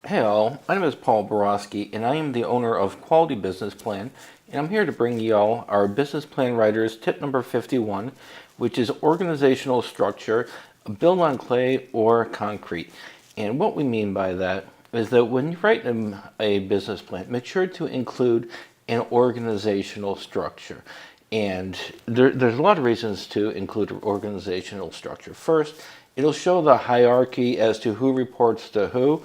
Hey all, my name is Paul Borowski and I am the owner of Quality Business Plan, and I'm here to bring y'all our Business Plan Writers tip number 51, which is organizational structure, build on clay or concrete. And what we mean by that is that when you write a business plan, make sure to include an organizational structure. And there's a lot of reasons to include organizational structure. First, it'll show the hierarchy as to who reports to who,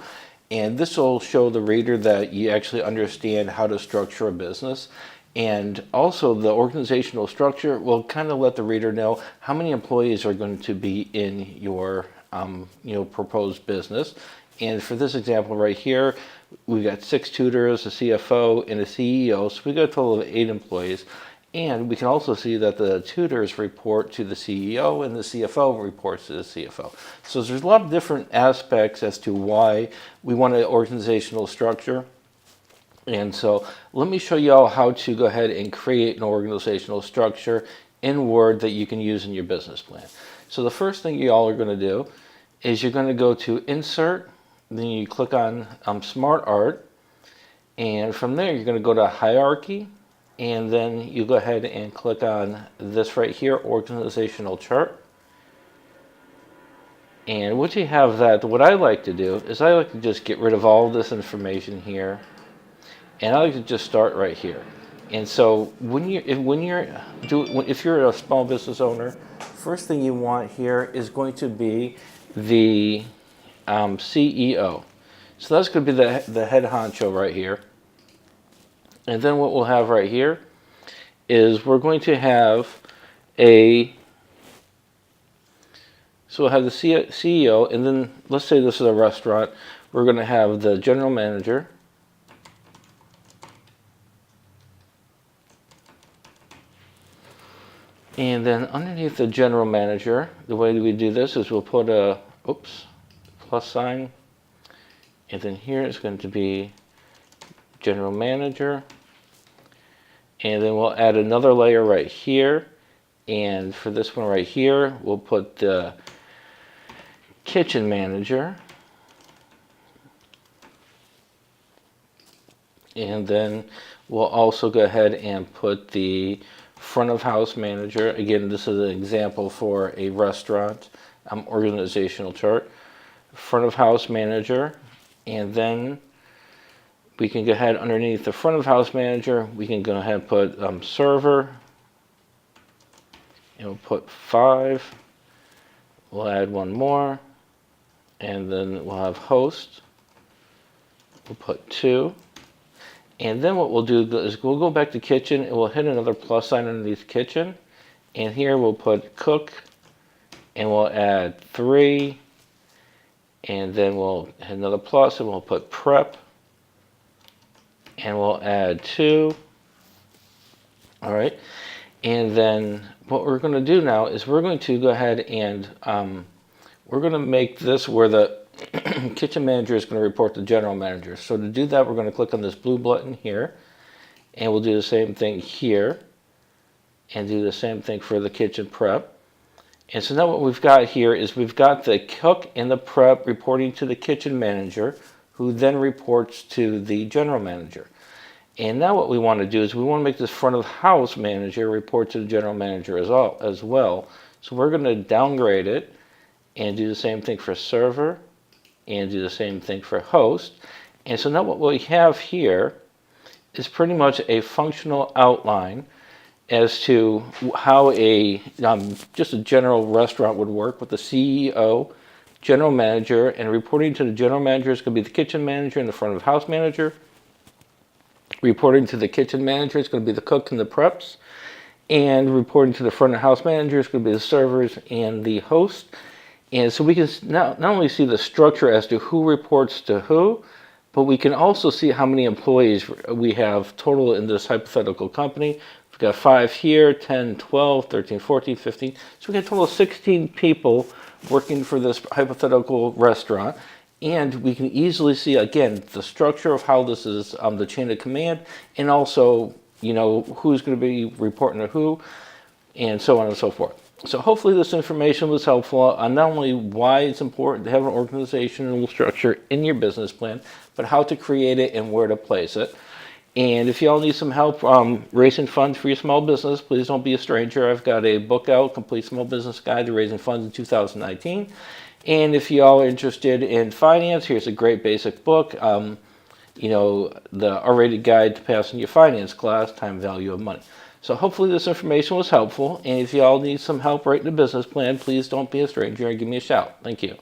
and this will show the reader that you actually understand how to structure a business. And also the organizational structure will kind of let the reader know how many employees are going to be in your proposed business. And for this example right here, we've got 6 tutors, a CFO, and a CEO, so we got a total of 8 employees. And we can also see that the tutors report to the CEO and the CFO reports to the CFO. So there's a lot of different aspects as to why we want an organizational structure. And so let me show you all how to go ahead and create an organizational structure in Word that you can use in your business plan. So the first thing you all are going to do is you're going to go to Insert, then you click on Smart Art, and from there you're going to go to Hierarchy, and then you go ahead and click on this right here, Organizational Chart. And once you have that, what I like to do is I like to just get rid of all this information here, and I like to just start right here. And so if you're a small business owner, first thing you want here is going to be the CEO. So that's going to be the head honcho right here. And then what we'll have right here is we're going to have so we'll have the CEO, and then let's say this is a restaurant. We're going to have the general manager. And then underneath the general manager, the way we do this is we'll put a plus sign, and then here it's going to be general manager, and then we'll add another layer right here, and for this one right here we'll put the kitchen manager, and then we'll also go ahead and put the front of house manager. Again, this is an example for a restaurant organizational chart. Front of house manager, and then we can go ahead underneath the front of house manager, we can go ahead and put server, and we'll put 5. We'll add one more, and then we'll have host. We'll put 2. And then what we'll do is we'll go back to kitchen and we'll hit another plus sign underneath kitchen. And here we'll put cook, and we'll add 3. And then we'll hit another plus and we'll put prep. And we'll add 2. All right. And then what we're going to do now is we're going to go ahead and we're going to make this where the kitchen manager is going to report to general manager. So to do that, we're going to click on this blue button here, and we'll do the same thing here, and do the same thing for the kitchen prep. And so now what we've got here is we've got the cook and the prep reporting to the kitchen manager, who then reports to the general manager. And now what we want to do is we want to make this front of house manager report to the general manager as well. So we're going to downgrade it and do the same thing for server, and do the same thing for host. And so now what we have here is pretty much a functional outline as to how just a general restaurant would work with the CEO, general manager, and reporting to the general manager is going to be the kitchen manager and the front of house manager. Reporting to the kitchen manager is going to be the cook and the preps, and reporting to the front of house manager is going to be the servers and the host. And so we can not only see the structure as to who reports to who, but we can also see how many employees we have total in this hypothetical company. We've got 5 here, 10, 12, 13, 14, 15. So we got a total of 16 people working for this hypothetical restaurant. And we can easily see, again, the structure of how this is the chain of command, and also, who's going to be reporting to who, and so on and so forth. So hopefully this information was helpful on not only why it's important to have an organizational structure in your business plan, but how to create it and where to place it. And if y'all need some help raising funds for your small business, please don't be a stranger. I've got a book out, Complete Small Business Guide to Raising Funds in 2019. And if y'all are interested in finance, here's a great basic book. The R-rated guide to passing your finance class, Time Value of Money. So hopefully this information was helpful. And if y'all need some help writing a business plan, please don't be a stranger and give me a shout. Thank you.